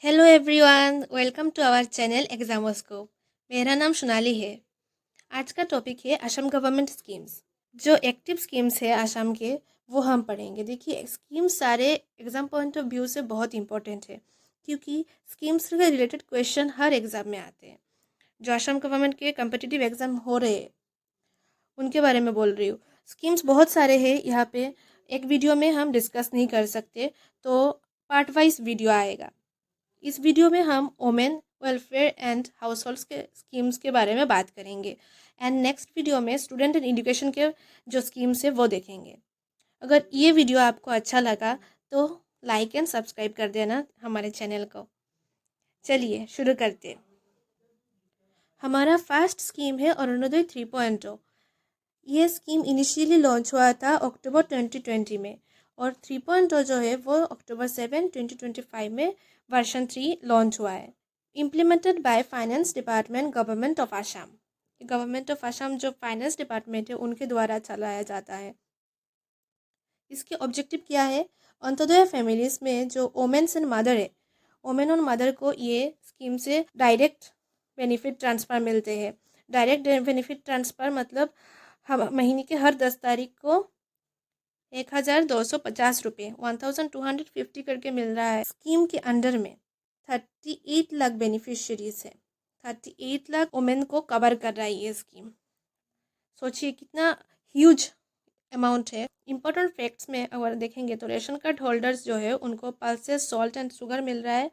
Hello everyone, welcome to our channel Examoscope. मेरा नाम सोनाली है। आज का टॉपिक है असम गवर्नमेंट स्कीम्स। जो एक्टिव स्कीम्स है असम के वो हम पढ़ेंगे। देखिए, स्कीम्स सारे एग्जाम पॉइंट ऑफ व्यू से बहुत इंपॉर्टेंट है, क्योंकि स्कीम्स से रिलेटेड क्वेश्चन हर एग्जाम में आते हैं। जो असम गवर्नमेंट के कम्पिटिटिव एग्जाम हो रहे हैं उनके बारे में बोल रही हूँ। स्कीम्स बहुत सारे हैं, यहाँ पे एक वीडियो में हम डिस्कस नहीं कर सकते, तो पार्ट वाइज वीडियो आएगा। इस वीडियो में हम women welfare and house holds के स्कीम्स के बारे में बात करेंगे, एंड नेक्स्ट वीडियो में स्टूडेंट एंड एजुकेशन के जो स्कीम्स है वो देखेंगे। अगर ये वीडियो आपको अच्छा लगा तो लाइक एंड सब्सक्राइब कर देना हमारे चैनल को। चलिए शुरू करते हैं। हमारा फर्स्ट स्कीम है अरुणोदय 3.0। ये स्कीम इनिशियली लॉन्च हुआ था अक्टूबर 2020 में, और 3.0 जो है वो अक्टूबर 7, 2025 में वर्जन 3 लॉन्च हुआ है। Implemented by finance department, government of Assam. Government of Assam जो फाइनेंस डिपार्टमेंट है उनके द्वारा चलाया जाता है। इसके ऑब्जेक्टिव क्या है? अंत्योदय फैमिलीज में जो वोमेन्स एंड मदर है, वोमेन और मदर को ये स्कीम से डायरेक्ट बेनिफिट ट्रांसफ़र मिलते हैं। डायरेक्ट बेनिफिट ट्रांसफ़र मतलब हम महीने के हर 10 तारीख को 1250 रुपये 1250 करके मिल रहा है। स्कीम के अंडर में 38 लाख बेनिफिशियरीज है। 38 लाख वोमेन को कवर कर रहा है ये स्कीम। सोचिए कितना ह्यूज अमाउंट है। इंपॉर्टेंट फैक्ट्स में अगर देखेंगे तो रेशन कार्ड होल्डर्स जो है उनको pulses, salt and sugar mill रहा है,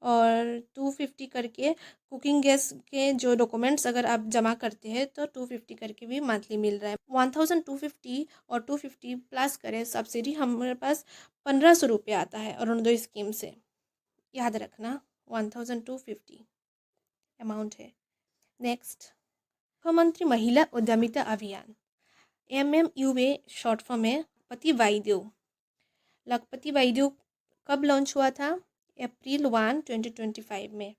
और 250 करके कुकिंग गैस के जो डॉक्यूमेंट्स अगर आप जमा करते हैं तो 250 करके भी मंथली मिल रहा है। 1250 और 250 प्लस करें सब्सिडी, हमारे पास 1500 रुपये आता है अरुणोदय स्कीम से। याद रखना 1250 अमाउंट है। नेक्स्ट, मुख्यमंत्री महिला उद्यमिता अभियान, MMUA शॉर्ट फॉर्म है। लखपति वाइद्यो। लखपति वाइद्यो कब लॉन्च हुआ था? अप्रैल 1, 2025 में।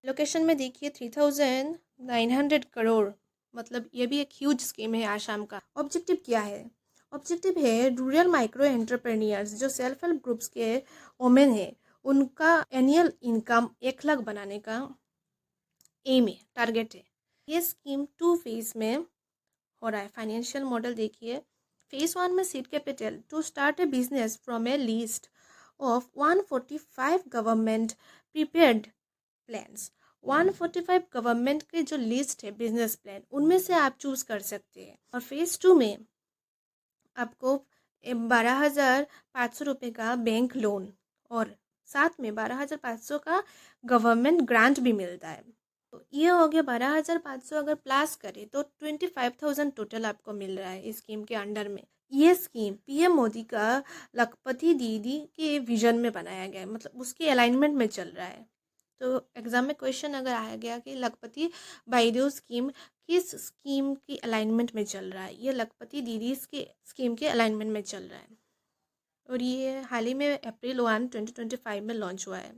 लोकेशन में देखिए 3900 करोड़, मतलब ये भी एक ह्यूज स्कीम है आसाम का। ऑब्जेक्टिव क्या है? ऑब्जेक्टिव है रूरल माइक्रो एंटरप्रेन्योर्स जो सेल्फ हेल्प ग्रुप्स के वोमेन है उनका एनुअल इनकम 1 लाख बनाने का एम है, टारगेट है। ये स्कीम 2 फेज में हो रहा है। फाइनेंशियल मॉडल देखिए। फेज 1 में seed capital to start a business from a list of 145 government prepared plans. 145 government के जो लिस्ट है बिजनेस प्लान, उनमें से आप चूज कर सकते हैं। और फेज 2 में आपको 12,500 रुपये का बैंक लोन और साथ में 12,500 का गवर्नमेंट ग्रांट भी मिलता है। तो ये हो गया 12,500, अगर प्लस करें तो 25,000 टोटल आपको मिल रहा है इस स्कीम के अंडर में। ये स्कीम पीएम मोदी का लखपति दीदी के विजन में बनाया गया है, मतलब उसके अलाइनमेंट में चल रहा है। तो एग्जाम में क्वेश्चन अगर आया गया कि लखपति बाइदेव स्कीम किस स्कीम की अलाइनमेंट में चल रहा है, ये लखपति दीदी की स्कीम के अलाइनमेंट में चल रहा है, और ये हाल ही में अप्रैल 1, 2025 में लॉन्च हुआ है।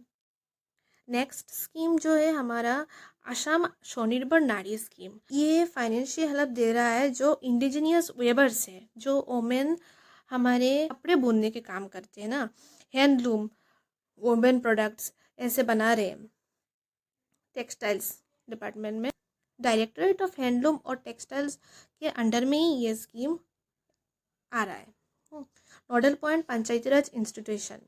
नेक्स्ट स्कीम जो है हमारा असम स्वनिर्भर नारी स्कीम। ये फाइनेंशियल हेल्प दे रहा है जो इंडिजिनियस वेबर्स है, जो वोमेन हमारे कपड़े बुनने के काम करते हैं ना, हैंडलूम वोमेन प्रोडक्ट्स ऐसे बना रहे हैं। टेक्सटाइल्स डिपार्टमेंट में डायरेक्टरेट ऑफ हैंडलूम और टेक्सटाइल्स के अंडर में ही ये स्कीम आ रहा है। Nodal point Panchayati Raj institution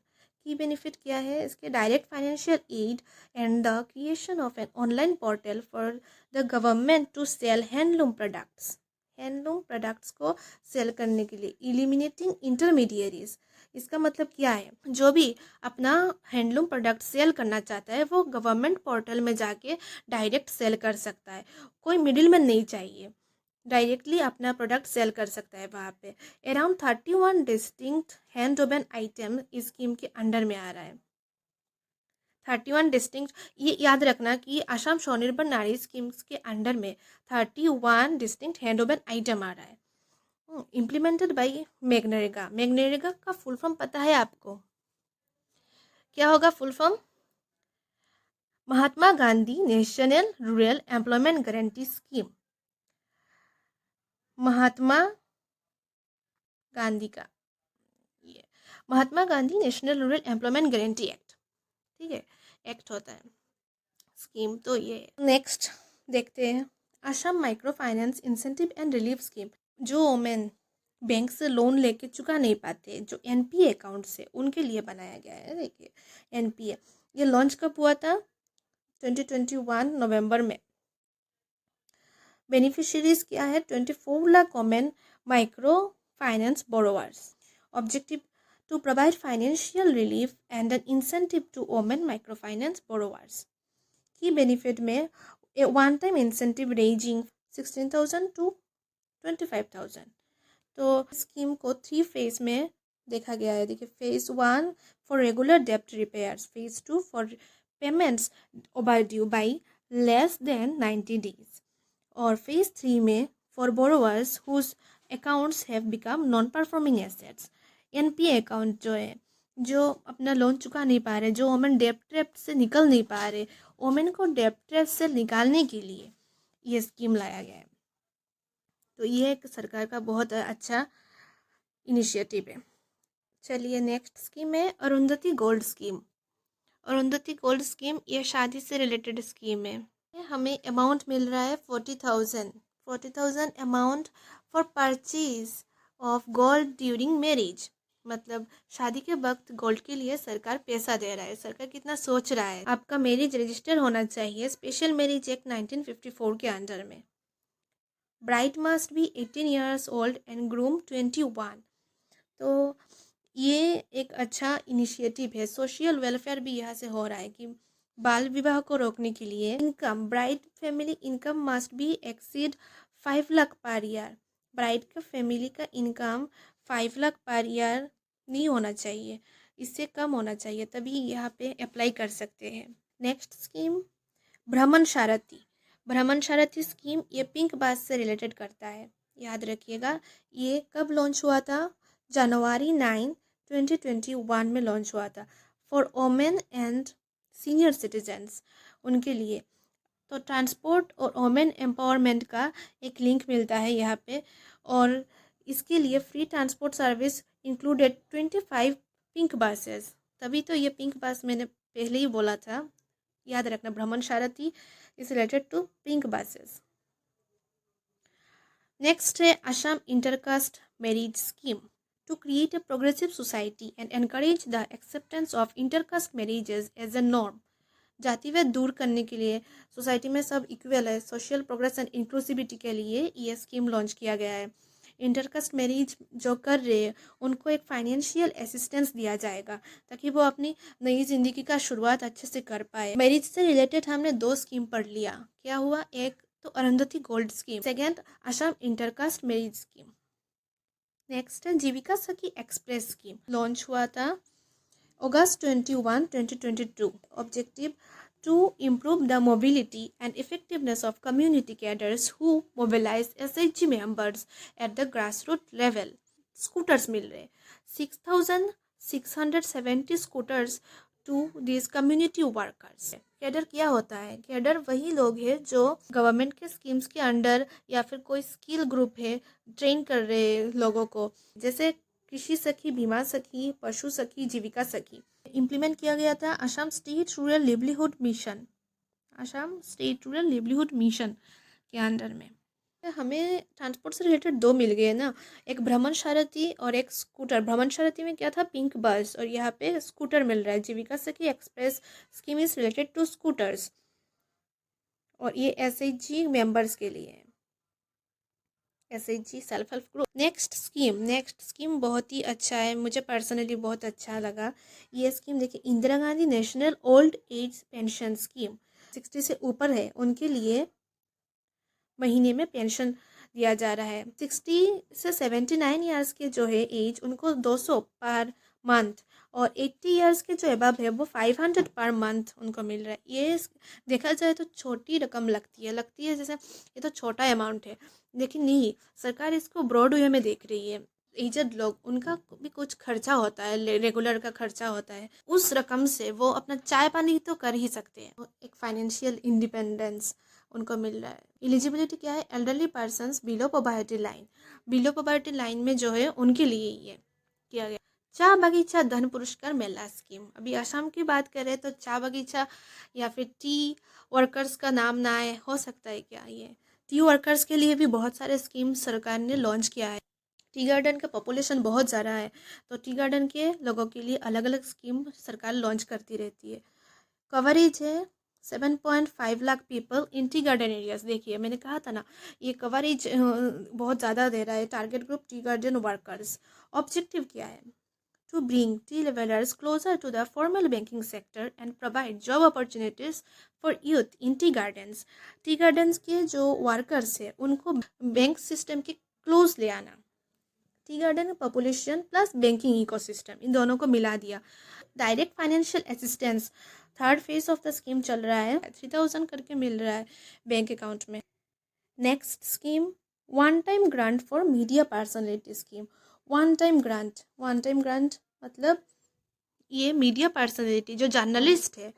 की बेनिफिट क्या है? इसके direct financial aid and the creation of an online portal for the government to sell handloom products. Handloom products को सेल करने के लिए इलिमिनेटिंग इंटरमीडियरीज। इसका मतलब क्या है? जो भी अपना हैंडलूम प्रोडक्ट सेल करना चाहता है वो गवर्नमेंट पोर्टल में जाके डायरेक्ट सेल कर सकता है, कोई मिडिल मैन नहीं चाहिए, डायरेक्टली अपना प्रोडक्ट सेल कर सकता है वहाँ पे। Around 31 distinct hand woven item इस स्कीम के अंडर में आ रहा है। 31 डिस्टिंक्ट, ये याद रखना कि असम स्वनिर्भर नारी स्कीम्स के अंडर में 31 डिस्टिंक्ट हैंड वोवन आइटम आ रहा है। Implemented by मेगनरेगा। मेगनरेगा का फुल फॉर्म पता है आपको? क्या होगा full form? Mahatma Gandhi national rural employment guarantee scheme. Mahatma Gandhi का ये Mahatma Gandhi national rural employment guarantee act, ठीक है। एक्ट होता है स्कीम। तो ये नेक्स्ट देखते हैं Assam micro finance incentive and relief scheme. जो वोमेन बैंक से लोन लेके चुका नहीं पाते, जो एनपीए अकाउंट से, उनके लिए बनाया गया है। देखिए एनपीए ये लॉन्च कब हुआ था? 2021 नवंबर में। बेनिफिशियरीज क्या है? 24 lakh women micro finance borrowers. Objective to provide financial relief and an incentive to women microfinance borrowers. की बेनिफिट में a one time incentive ranging 16,000 to 25,000। तो स्कीम को 3 फेज में देखा गया है। देखिए फेज 1 फॉर रेगुलर डेप्ट repairs, phase 2 for payments overdue by less than 90 days, और फेज 3 में for borrowers whose accounts have become non performing assets. NPA account जो है, जो अपना लोन चुका नहीं पा रहे, जो वोमेन डेप्ट ट्रैप से निकल नहीं पा रहे, वोमेन को डेप्ट ट्रैप से निकालने के लिए ये स्कीम लाया गया है। तो ये एक सरकार का बहुत अच्छा इनिशिएटिव है। चलिए नेक्स्ट स्कीम है Arundhati gold scheme. Arundhati gold scheme ये शादी से रिलेटेड स्कीम है। हमें अमाउंट मिल रहा है 40,000 amount for purchase of gold during marriage. मतलब शादी के वक्त गोल्ड के लिए सरकार पैसा दे रहा है। सरकार कितना सोच रहा है। आपका मैरिज रजिस्टर होना चाहिए स्पेशल मैरिज एक्ट 1954 के अंडर में। Bride must be 18 years old and groom 21। तो ये एक अच्छा इनिशिएटिव है। सोशल वेलफेयर भी यहाँ से हो रहा है कि बाल विवाह को रोकने के लिए income, bride family income must be exceed 5 lakh per year. Bride का फैमिली का इनकम 5 लाख पर ईयर नहीं होना चाहिए, इससे कम होना चाहिए, तभी यहाँ पे अप्लाई कर सकते हैं। नेक्स्ट स्कीम भ्रमण सारथी। भ्रमण सारथी स्कीम ये पिंक बस से रिलेटेड करता है, याद रखिएगा। ये कब लॉन्च हुआ था? जनवरी 9, 2021 में लॉन्च हुआ था for women and senior citizens, उनके लिए। तो ट्रांसपोर्ट और वोमेन एम्पावरमेंट का एक लिंक मिलता है यहाँ पे, और इसके लिए free transport service included 25 pink buses. तभी तो ये पिंक बस मैंने पहले ही बोला था, याद रखना। Bhraman Sarathi is related to pink buses. Next है Assam intercaste marriage scheme. To create a progressive society and encourage the acceptance of intercaste marriages as a norm। जातिवाद दूर करने के लिए, सोसाइटी में सब इक्वल है, सोशल प्रोग्रेस एंड इंक्लूसिविटी के लिए ये स्कीम लॉन्च किया गया है। इंटरकास्ट मैरिज जो कर रहे हैं उनको एक फाइनेंशियल असिस्टेंस दिया जाएगा ताकि वो अपनी नई जिंदगी का शुरुआत अच्छे से कर पाए। मैरिज से रिलेटेड हमने 2 स्कीम पढ़ लिया। क्या हुआ? एक तो Arundhati gold scheme, second Assam intercaste marriage scheme. Next है Jeevika Sakhi express scheme. Launch हुआ था अगस्त 21, 2022। Objective to improve the mobility and effectiveness of community cadres who mobilize SHG members at the grassroots level। Scooters मिल रहे 6,670 scooters to this community workers. Cadre क्या होता है? Cadre वही लोग हैं जो गवर्नमेंट के स्कीम्स के अंडर या फिर कोई स्किल ग्रुप है ट्रेन कर रहे लोगों को, जैसे कृषि सखी, बीमा सखी, पशु सखी, जीविका सखी। इम्प्लीमेंट किया गया था Assam state rural livelihood mission, Assam state rural livelihood mission के अंडर में। हमें ट्रांसपोर्ट से रिलेटेड 2 मिल गए ना, एक भ्रमण सारथी और एक स्कूटर। भ्रमण सारथी में क्या था? पिंक बस, और यहाँ पे स्कूटर मिल रहा है। Jeevika Sakhi express scheme is related to scooters, और ये SHG मेंबर्स के लिए है, SHG self help group. Next scheme बहुत ही अच्छा है, मुझे पर्सनली बहुत अच्छा लगा ये स्कीम। देखिए Indira Gandhi national old age pension scheme. 60 से ऊपर है उनके लिए महीने में पेंशन दिया जा रहा है। 60 से 79 ईयर्स के जो है एज, उनको 200 पर मंथ, और 80 ईयर्स के जो अबव है वो 500 पर मंथ उनको मिल रहा है। ये देखा जाए तो छोटी रकम लगती है जैसे ये तो छोटा अमाउंट है, लेकिन नहीं, सरकार इसको ब्रॉड वे में देख रही है। एजड लोग, उनका भी कुछ खर्चा होता है, रेगुलर का खर्चा होता है, उस रकम से वो अपना चाय पानी तो कर ही सकते हैं। एक फाइनेंशियल इंडिपेंडेंस उनको मिल रहा है। एलिजिबिलिटी क्या है? Elderly persons below poverty line, below poverty line में जो है उनके लिए ये किया गया। चा बगीचा धन पुरस्कार मेला स्कीम, अभी असम की बात करें तो चा बगीचा या फिर टी वर्कर्स का नाम ना आए, हो सकता है क्या ये टी वर्कर्स के लिए भी बहुत सारे स्कीम सरकार ने लॉन्च किया है। टी गार्डन का पॉपुलेशन बहुत ज़्यादा है, तो टी गार्डन के लोगों के लिए अलग अलग स्कीम सरकार लॉन्च करती रहती है। कवरेज है 7.5 lakh people in tea garden areas. देखिए मैंने कहा था ना, ये कवरेज बहुत ज़्यादा दे रहा है। Target group tea garden workers. Objective क्या है? To bring tea levellers closer to the formal banking sector and provide job opportunities for youth in tea gardens. Tea gardens के जो वर्कर्स है उनको बैंक सिस्टम के क्लोज ले आना। Tea garden population plus banking ecosystem, इन दोनों को मिला दिया। Direct financial assistance, third phase of the scheme चल रहा है, 3000 करके मिल रहा है बैंक अकाउंट में। Next scheme one time grant for media personality scheme. One time grant मतलब ये मीडिया पर्सनैलिटी जो जर्नलिस्ट है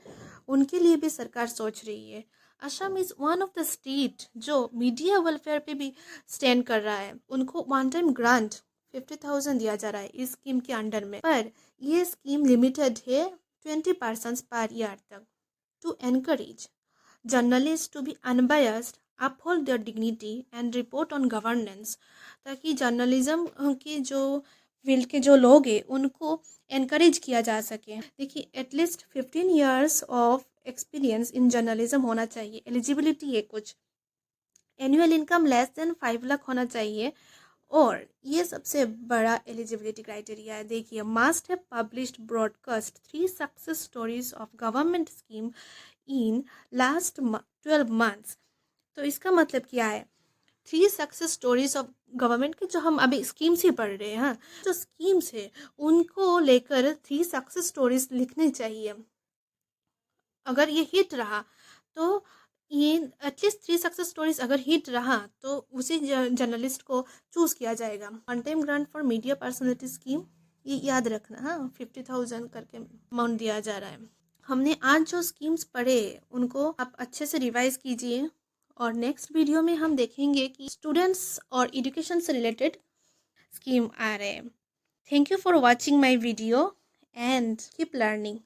उनके लिए भी सरकार सोच रही है। Assam is one of the state जो मीडिया वेलफेयर पे भी स्टैंड कर रहा है। उनको वन टाइम ग्रांट 50,000 दिया जा रहा है इस स्कीम के अंडर में, पर ये स्कीम लिमिटेड है 20% पर ईयर तक। To encourage journalist to be unbiased, uphold their dignity and report on governance, ताकि जर्नलिज्म के जो फील्ड के जो लोग हैं उनको एनकरेज किया जा सके। देखिए at least 15 years of experience in journalism होना चाहिए। एलिजिबिलिटी है कुछ, annual income less than 5 lakh होना चाहिए, और ये सबसे बड़ा एलिजिबिलिटी क्राइटेरिया है। देखिए must have published broadcast 3 success stories of government scheme in last 12 months. तो इसका मतलब क्या है? 3 सक्सेस स्टोरीज ऑफ गवर्नमेंट के, जो हम अभी स्कीम्स ही पढ़ रहे हैं, हाँ, जो स्कीम्स है उनको लेकर 3 सक्सेस स्टोरीज लिखनी चाहिए। अगर ये हिट रहा तो ये एटलीस्ट 3 सक्सेस स्टोरीज अगर हिट रहा तो उसी जर्नलिस्ट को चूज किया जाएगा। One time grant for media personality scheme, ये याद रखना, हाँ, 50,000 करके अमाउंट दिया जा रहा है। हमने आज जो स्कीम्स पढ़े उनको आप अच्छे से रिवाइज कीजिए, और नेक्स्ट वीडियो में हम देखेंगे कि स्टूडेंट्स और एजुकेशन से रिलेटेड स्कीम आ रहे हैं। Thank you for watching my video and keep learning.